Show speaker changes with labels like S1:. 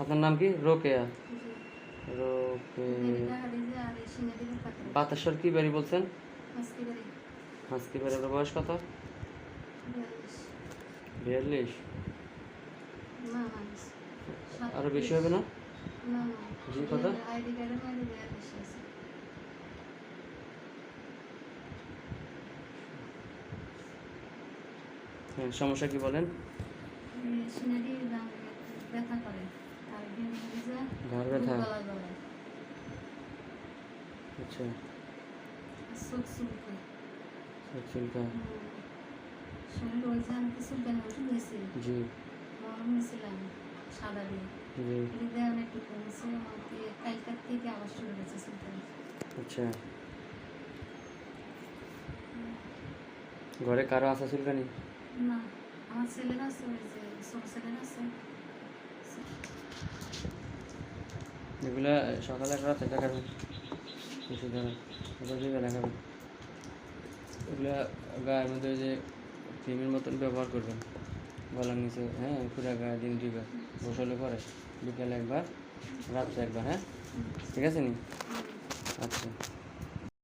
S1: আপনার নাম কি? রোকেয়া। রোকে বাতাসর কি বাড়ি বলছেন? হাসকি বাড়ি। আপনার বয়স কত? 42। আরো বেশি হবে না? জি কত? হ্যাঁ, সমস্যা কি বলেন? ঘাড় ব্যথা। আচ্ছা, চুলকা। জি জি। আচ্ছা, ঘরে কারো আছে চুলকানি?
S2: না, আমার ছেলেরা আছে, ওই যে ছোট ছেলেরা আছে।
S1: এগুলা সকালে এক রাতে দেখাবেন, কিছু ধরেন দেখাবেন। এগুলা গায়ের মধ্যে ওই যে ক্রিমের মতন ব্যবহার করবেন গলার নিচে। হ্যাঁ, পুরা গায়ে দিন 2 বার গোসলে পরে, বিকালে একবার, রাত্রে একবার। হ্যাঁ, ঠিক আছে নি? আচ্ছা।